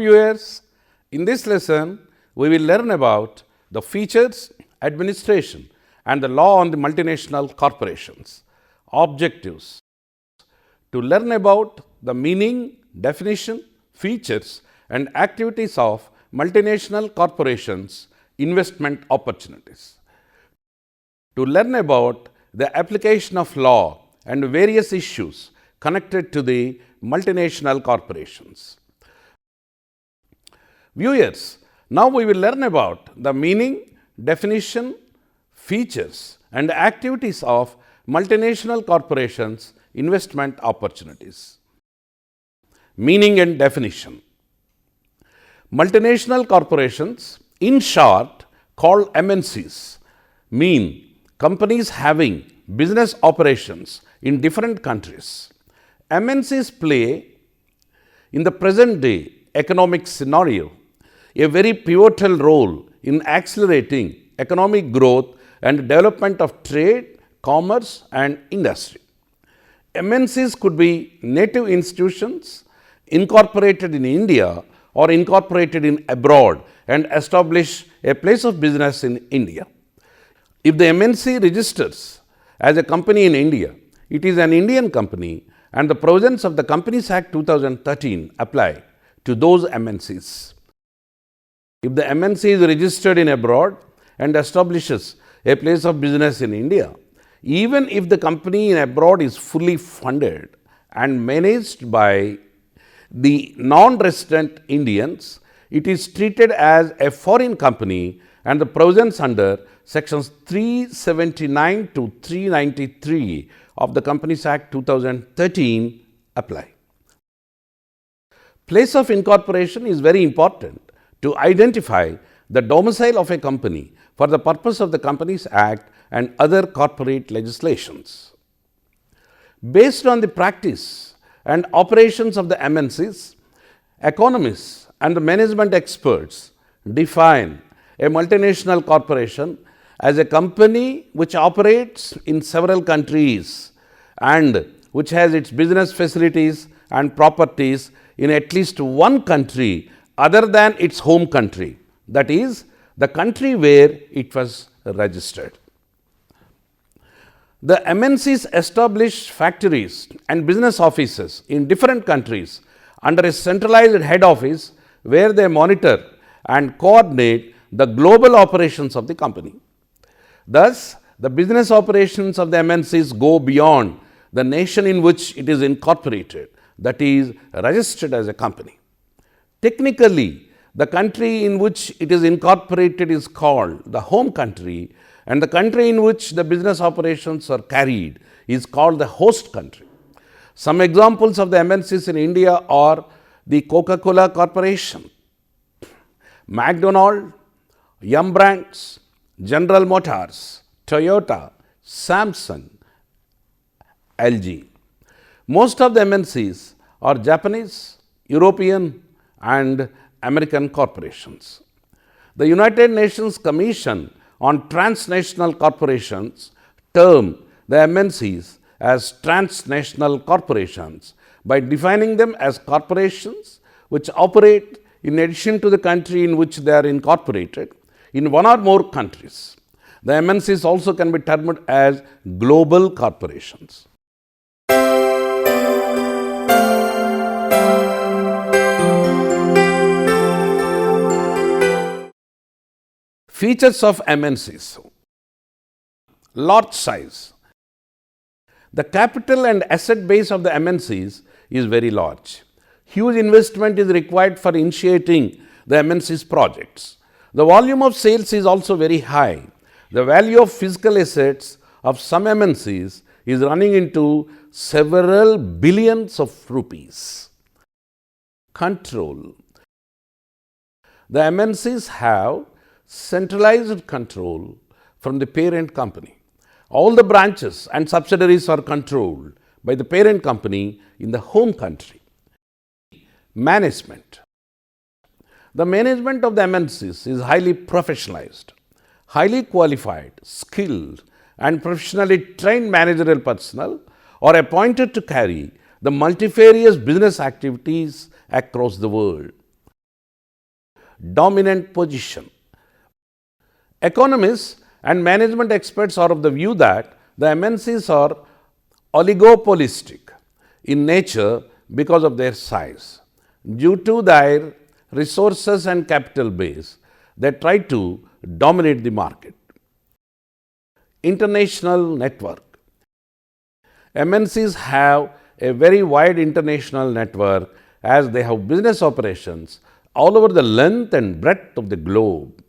viewers, in this lesson we will learn about the features, administration and the law on the multinational corporations. Objectives: to learn about the meaning, definition, features and activities of multinational corporations, investment opportunities. To learn about the application of law and various issues connected to the multinational corporations. Viewers, now we will learn about the meaning, definition, features and activities of multinational corporations, investment opportunities. Meaning and definition. Multinational corporations, in short called MNCs, mean companies having business operations in different countries. MNCs play, in the present day economic scenario, a very pivotal role in accelerating economic growth and development of trade, commerce and industry. MNCs could be native institutions incorporated in India or incorporated in abroad and establish a place of business in India. If the MNC registers as a company in India, it is an Indian company and the provisions of the Companies Act 2013 apply to those MNCs. If the MNC is registered in abroad and establishes a place of business in India, even if the company in abroad is fully funded and managed by the non-resident Indians, it is treated as a foreign company and the provisions under sections 379 to 393 of the Companies Act 2013 apply. Place of incorporation is very important to identify the domicile of a company for the purpose of the Companies Act and other corporate legislations. Based on the practice and operations of the MNCs, economists and the management experts define a multinational corporation as a company which operates in several countries and which has its business facilities and properties in at least one country other than its home country, that is, the country where it was registered. The MNCs establish factories and business offices in different countries under a centralized head office where they monitor and coordinate the global operations of the company. Thus, the business operations of the MNCs go beyond the nation in which it is incorporated, that is, registered as a company. Technically, the country in which it is incorporated is called the home country, and the country in which the business operations are carried is called the host country. Some examples of the MNCs in India are the Coca-Cola Corporation, McDonald's, Yum Brands, General Motors, Toyota, Samsung, LG. Most of the MNCs are Japanese, European and American corporations. The United Nations Commission on Transnational Corporations term the MNCs as transnational corporations by defining them as corporations which operate in addition to the country in which they are incorporated in one or more countries. The MNCs also can be termed as global corporations. Features of MNCs. Lot size. The capital and asset base of the MNCs is very large. Huge investment is required for initiating the MNCs projects. The volume of sales is also very high. The value of physical assets of some MNCs is running into several billions of rupees. Control. The MNCs have centralized control from the parent company. All the branches and subsidiaries are controlled by the parent company in the home country. Management. The management of the MNCs is highly professionalized. Highly qualified, skilled and professionally trained managerial personnel are appointed to carry the multifarious business activities across the world. dominant position. Economists and management experts are of the view that the MNCs are oligopolistic in nature because of their size. Due to their resources and capital base, they try to dominate the market. International network. MNCs have a very wide international network as they have business operations all over the length and breadth of the globe.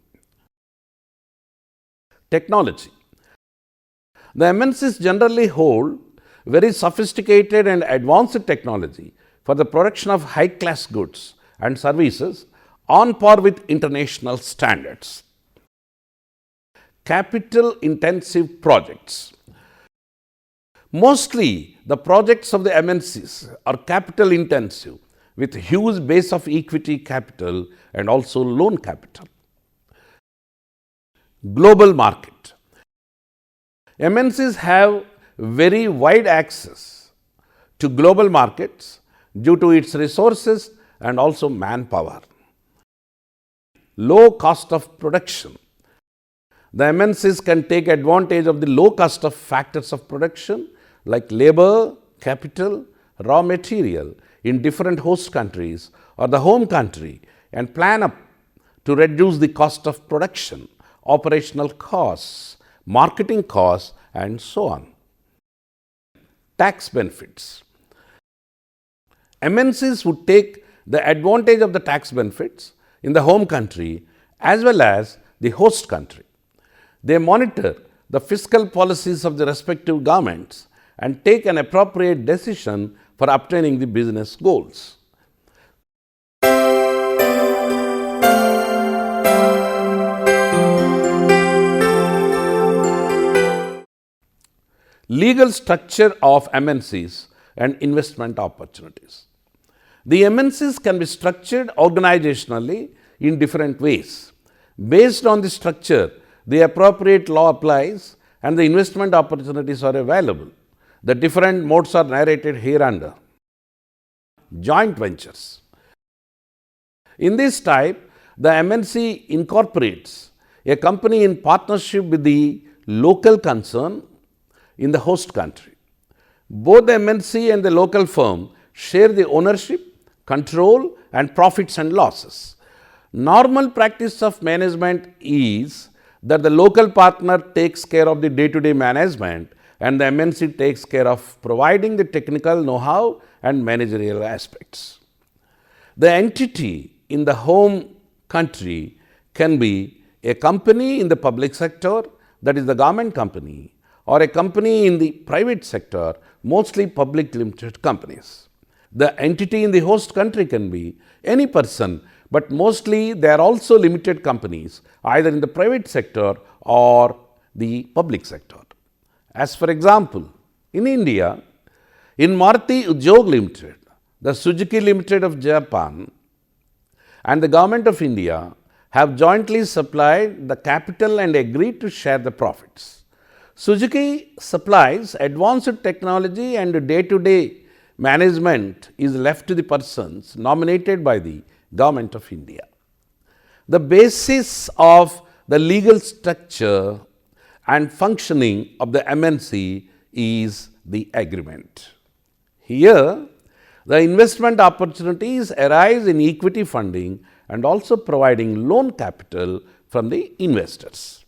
Technology. The MNCs generally hold very sophisticated and advanced technology for the production of high-class goods and services on par with international standards. Capital-intensive projects. Mostly, the projects of the MNCs are capital-intensive with huge base of equity capital and also loan capital. Global market. MNCs have very wide access to global markets due to its resources and also manpower. Low cost of production. The MNCs can take advantage of the low cost of factors of production like labor, capital, raw material in different host countries or the home country and plan up to reduce the cost of production, operational costs, marketing costs, and so on. Tax benefits. MNCs would take the advantage of the tax benefits in the home country as well as the host country. They monitor the fiscal policies of the respective governments and take an appropriate decision for obtaining the business goals. Legal structure of MNCs and investment opportunities. The MNCs can be structured organizationally in different ways. Based on the structure, the appropriate law applies and the investment opportunities are available. The different modes are narrated hereunder. Joint ventures. In this type, the MNC incorporates a company in partnership with the local concern in the host country. Both the MNC and the local firm share the ownership, control, and profits and losses. Normal practice of management is that the local partner takes care of the day-to-day management and the MNC takes care of providing the technical know-how and managerial aspects. The entity in the home country can be a company in the public sector, that is the government company, or a company in the private sector, mostly public limited companies. The entity in the host country can be any person, but mostly they are also limited companies, either in the private sector or the public sector. As for example, in India, in Maruti Udyog Limited, the Suzuki Limited of Japan and the Government of India have jointly supplied the capital and agreed to share the profits. Suzuki supplies advanced technology and day-to-day management is left to the persons nominated by the Government of India. The basis of the legal structure and functioning of the MNC is the agreement. Here, the investment opportunities arise in equity funding and also providing loan capital from the investors.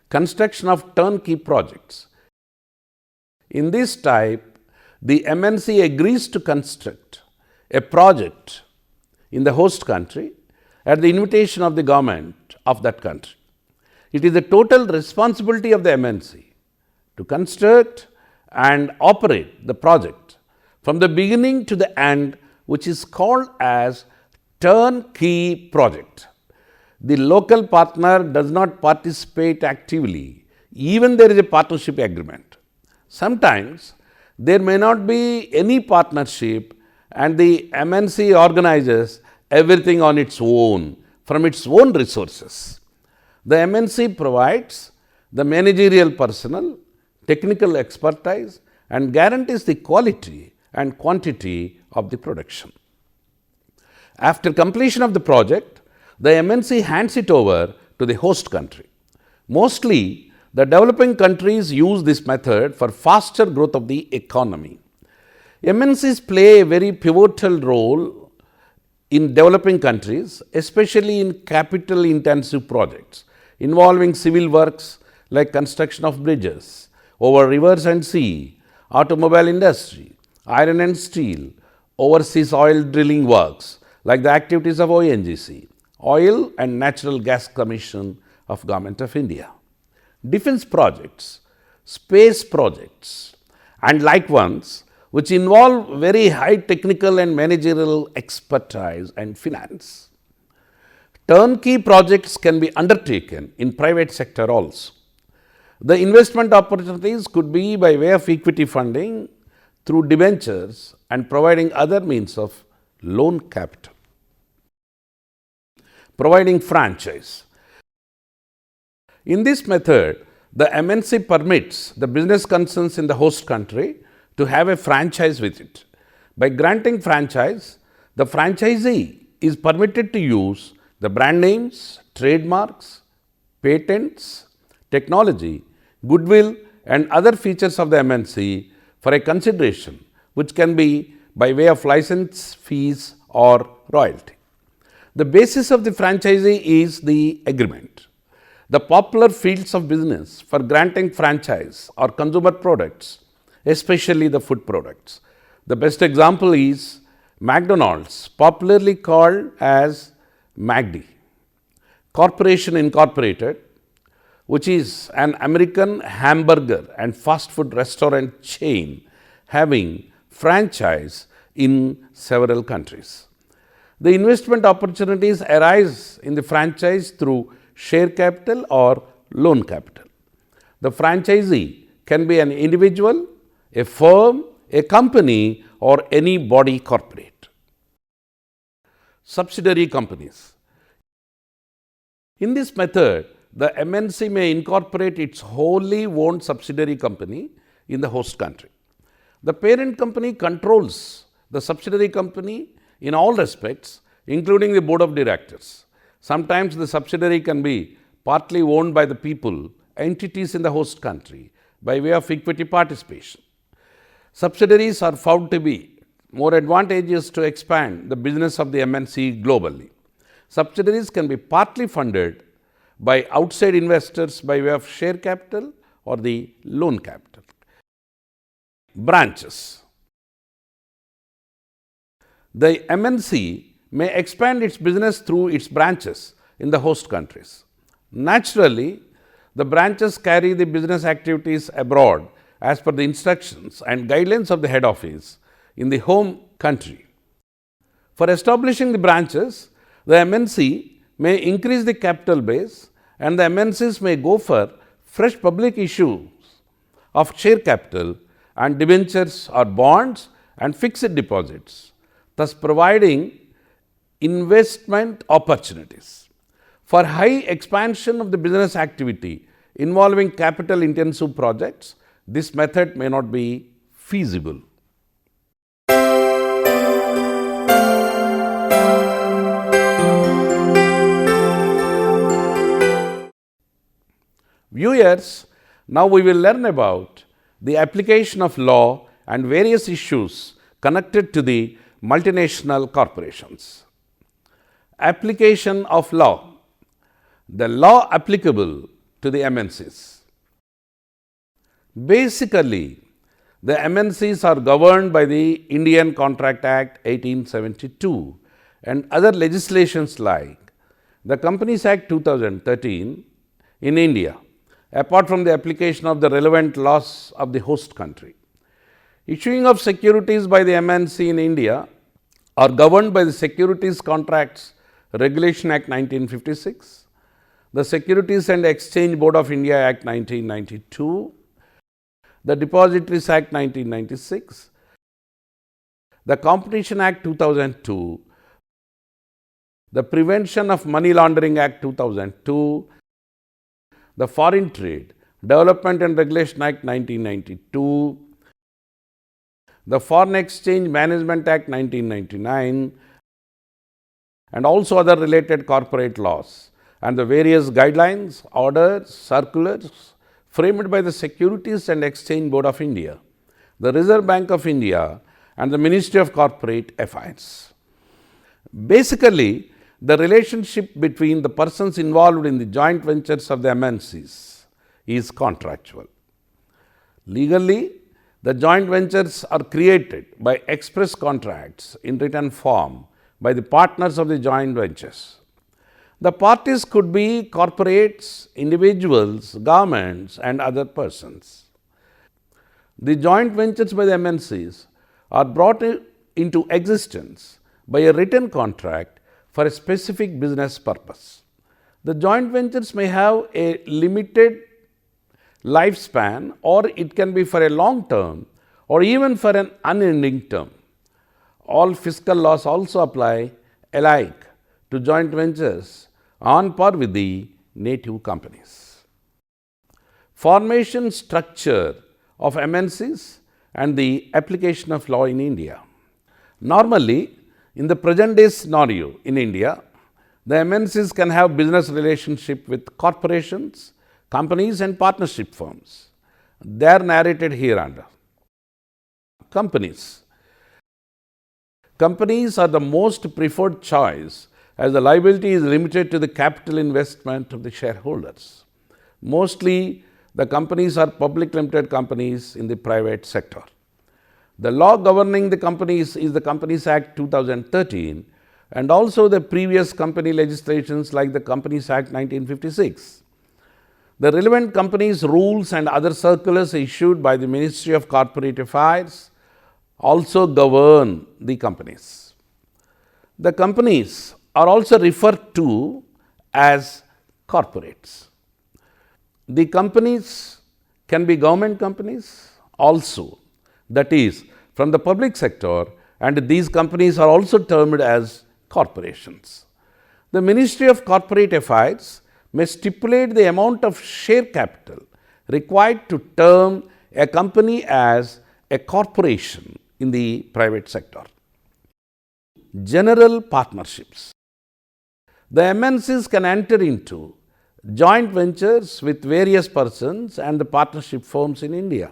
Construction of turnkey projects. In this type, the MNC agrees to construct a project in the host country at the invitation of the government of that country. It is the total responsibility of the MNC to construct and operate the project from the beginning to the end, which is called as turnkey project. The local partner does not participate actively, even there is a partnership agreement. Sometimes there may not be any partnership and the MNC organizes everything on its own, from its own resources. The MNC provides the managerial personnel, technical expertise, and guarantees the quality and quantity of the production. After completion of the project, the MNC hands it over to the host country. Mostly, the developing countries use this method for faster growth of the economy. MNCs play a very pivotal role in developing countries, especially in capital intensive projects involving civil works like construction of bridges over rivers and sea, automobile industry, iron and steel, overseas oil drilling works like the activities of ONGC, Oil and Natural Gas Commission of Government of India, defense projects, space projects, and like ones which involve very high technical and managerial expertise and finance. Turnkey projects can be undertaken in private sector also. The investment opportunities could be by way of equity funding through debentures and providing other means of loan capital. Providing franchise. In this method, the MNC permits the business concerns in the host country to have a franchise with it. By granting franchise, the franchisee is permitted to use the brand names, trademarks, patents, technology, goodwill and other features of the MNC for a consideration which can be by way of license fees or royalty. The basis of the franchisee is the agreement. The popular fields of business for granting franchise are consumer products, especially the food products. The best example is McDonald's, popularly called as MACD. Corporation Incorporated, which is an American hamburger and fast food restaurant chain having franchise in several countries. The investment opportunities arise in the franchise through share capital or loan capital. The franchisee can be an individual, a firm, a company, or any body corporate. Subsidiary companies. In this method, the MNC may incorporate its wholly owned subsidiary company in the host country. The parent company controls the subsidiary company in all respects, including the board of directors. Sometimes the subsidiary can be partly owned by the people, entities in the host country by way of equity participation. Subsidiaries are found to be more advantageous to expand the business of the MNC globally. Subsidiaries can be partly funded by outside investors by way of share capital or the loan capital. Branches. The MNC may expand its business through its branches in the host countries. Naturally, the branches carry the business activities abroad as per the instructions and guidelines of the head office in the home country. For establishing the branches, the MNC may increase the capital base and the MNCs may go for fresh public issues of share capital and debentures or bonds and fixed deposits, thus providing investment opportunities. For high expansion of the business activity involving capital intensive projects, this method may not be feasible. Viewers, now we will learn about the application of law and various issues connected to the multinational corporations. Application of law. The law applicable to the MNCs. Basically, the MNCs are governed by the Indian Contract Act 1872 and other legislations like the Companies Act 2013 in India, apart from the application of the relevant laws of the host country. Issuing of securities by the MNC in India are governed by the Securities Contracts Regulation Act 1956, the Securities and Exchange Board of India Act 1992, the Depositories Act 1996, the Competition Act 2002, the Prevention of Money Laundering Act 2002, the Foreign Trade, Development and Regulation Act 1992, the Foreign Exchange Management Act 1999, and also other related corporate laws, and the various guidelines, orders, circulars framed by the Securities and Exchange Board of India, the Reserve Bank of India, and the Ministry of Corporate Affairs. Basically, the relationship between the persons involved in the joint ventures of the MNCs is contractual. Legally, the joint ventures are created by express contracts in written form by the partners of the joint ventures. The parties could be corporates, individuals, governments, and other persons. The joint ventures by the MNCs are brought into existence by a written contract for a specific business purpose. The joint ventures may have a limited lifespan, or it can be for a long term or even for an unending term. All fiscal laws also apply alike to joint ventures on par with the native companies. Formation structure of MNCs and the application of law in India. Normally, in the present day scenario in India, the MNCs can have business relationship with corporations, companies, and partnership firms. They are narrated hereunder. Companies. Companies are the most preferred choice as the liability is limited to the capital investment of the shareholders. Mostly, the companies are public limited companies in the private sector. The law governing the companies is the Companies Act 2013 and also the previous company legislations like the Companies Act 1956. The relevant companies' rules and other circulars issued by the Ministry of Corporate Affairs also govern the companies. The companies are also referred to as corporates. The companies can be government companies also, that is, from the public sector, and these companies are also termed as corporations. The Ministry of Corporate Affairs may stipulate the amount of share capital required to term a company as a corporation in the private sector. General partnerships. The MNCs can enter into joint ventures with various persons and the partnership firms in India.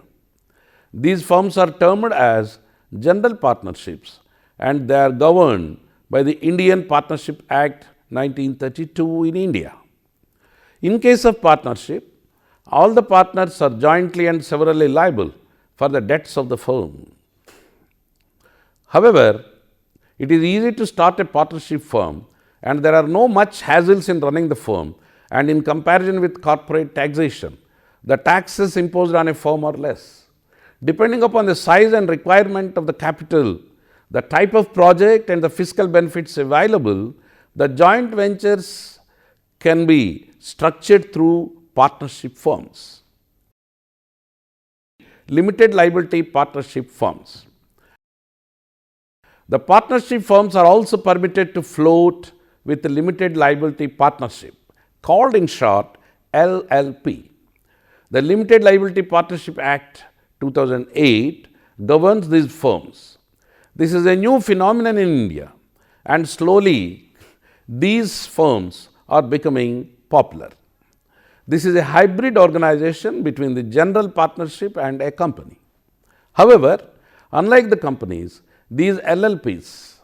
These firms are termed as general partnerships and they are governed by the Indian Partnership Act 1932 in India. In case of partnership, all the partners are jointly and severally liable for the debts of the firm. However, it is easy to start a partnership firm and there are no much hassles in running the firm, and in comparison with corporate taxation, the taxes imposed on a firm are less. Depending upon the size and requirement of the capital, the type of project and the fiscal benefits available, the joint ventures can be structured through partnership firms. Limited liability partnership firms. The partnership firms are also permitted to float with a limited liability partnership, called in short LLP. The Limited Liability Partnership Act 2008 governs these firms. This is a new phenomenon in India, and slowly these firms are becoming popular. This is a hybrid organization between the general partnership and a company. However, unlike the companies, these LLPs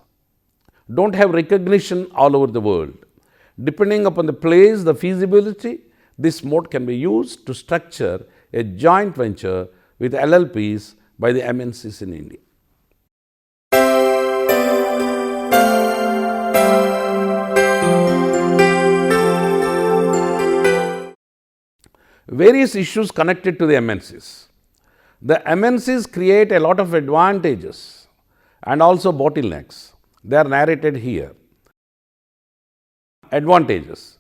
don't have recognition all over the world. Depending upon the place, the feasibility, this mode can be used to structure a joint venture with LLPs by the MNCs in India. Various issues connected to the MNCs. The MNCs create a lot of advantages and also bottlenecks. They are narrated here. Advantages.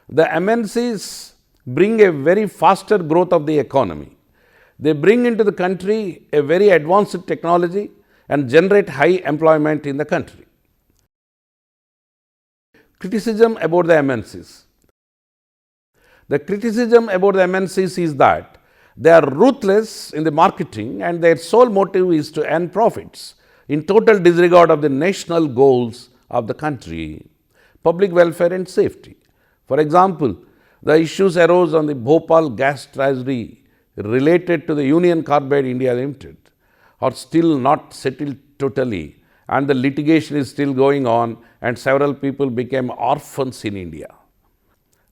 The MNCs bring a very faster growth of the economy. They bring into the country a very advanced technology and generate high employment in the country. Criticism about the MNCs. The criticism about the MNCs is that they are ruthless in the marketing and their sole motive is to earn profits in total disregard of the national goals of the country, public welfare and safety. For example, the issues arose on the Bhopal gas treasury related to the Union Carbide India Limited are still not settled totally, and the litigation is still going on, and several people became orphans in India.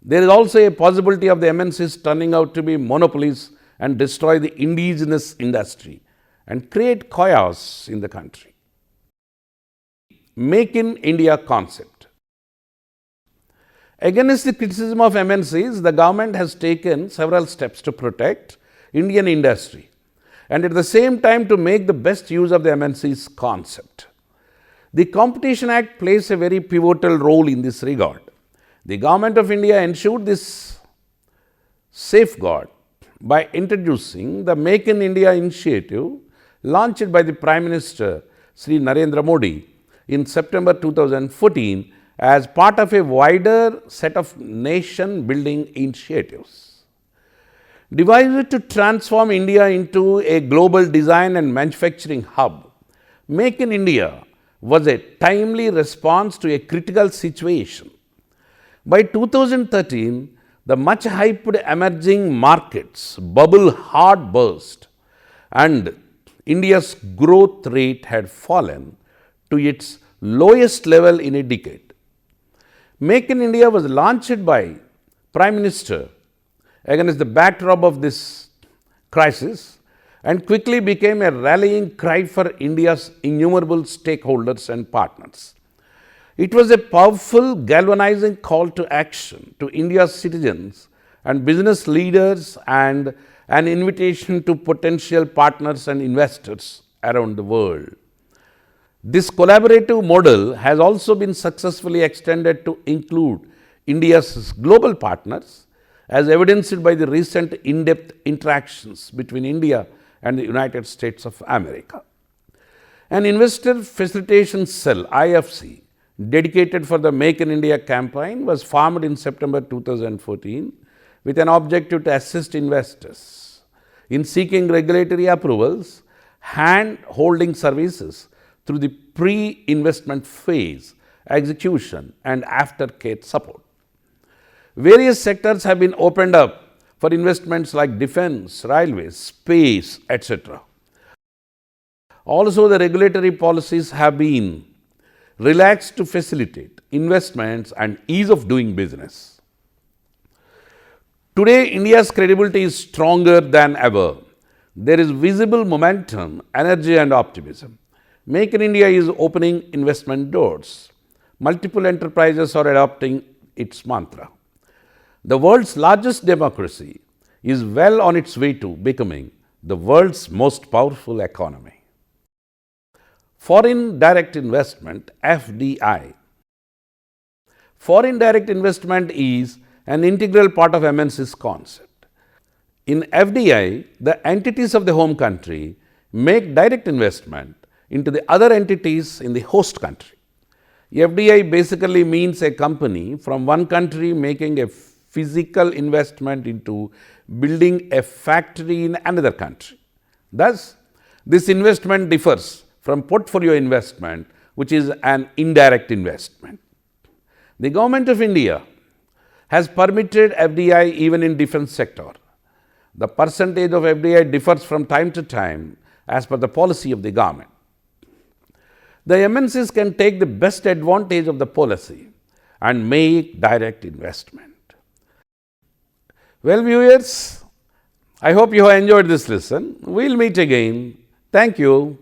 There is also a possibility of the MNCs turning out to be monopolies and destroy the indigenous industry and create chaos in the country. Make in India concept. Against the criticism of MNCs, the government has taken several steps to protect Indian industry and at the same time to make the best use of the MNCs concept. The Competition Act plays a very pivotal role in this regard. The Government of India ensured this safeguard by introducing the Make in India initiative launched by the Prime Minister Sri Narendra Modi in September 2014 as part of a wider set of nation-building initiatives. Devised to transform India into a global design and manufacturing hub, Make in India was a timely response to a critical situation. By 2013, the much hyped emerging markets bubble hard burst and India's growth rate had fallen to its lowest level in a decade. Make in India was launched by Prime Minister against the backdrop of this crisis and quickly became a rallying cry for India's innumerable stakeholders and partners. It was a powerful galvanizing call to action to India's citizens and business leaders and an invitation to potential partners and investors around the world. This collaborative model has also been successfully extended to include India's global partners, as evidenced by the recent in-depth interactions between India and the United States of America. An investor facilitation cell, IFC, dedicated for the Make in India campaign was formed in September 2014 with an objective to assist investors in seeking regulatory approvals, hand-holding services through the pre-investment phase, execution and aftercare support. Various sectors have been opened up for investments like defense, railways, space, etc. Also, the regulatory policies have been relaxed to facilitate investments and ease of doing business. Today, India's credibility is stronger than ever. There is visible momentum, energy and optimism. Make in India is opening investment doors. Multiple enterprises are adopting its mantra. The world's largest democracy is well on its way to becoming the world's most powerful economy. Foreign direct investment, FDI. Foreign direct investment is an integral part of MNC's concept. In FDI, the entities of the home country make direct investment into the other entities in the host country. FDI basically means a company from one country making a physical investment into building a factory in another country. Thus, this investment differs from portfolio investment, which is an indirect investment. The Government of India has permitted FDI even in defense sector. The percentage of FDI differs from time to time as per the policy of the government. The MNCs can take the best advantage of the policy and make direct investment. Well, viewers, I hope you have enjoyed this lesson. We'll meet again. Thank you.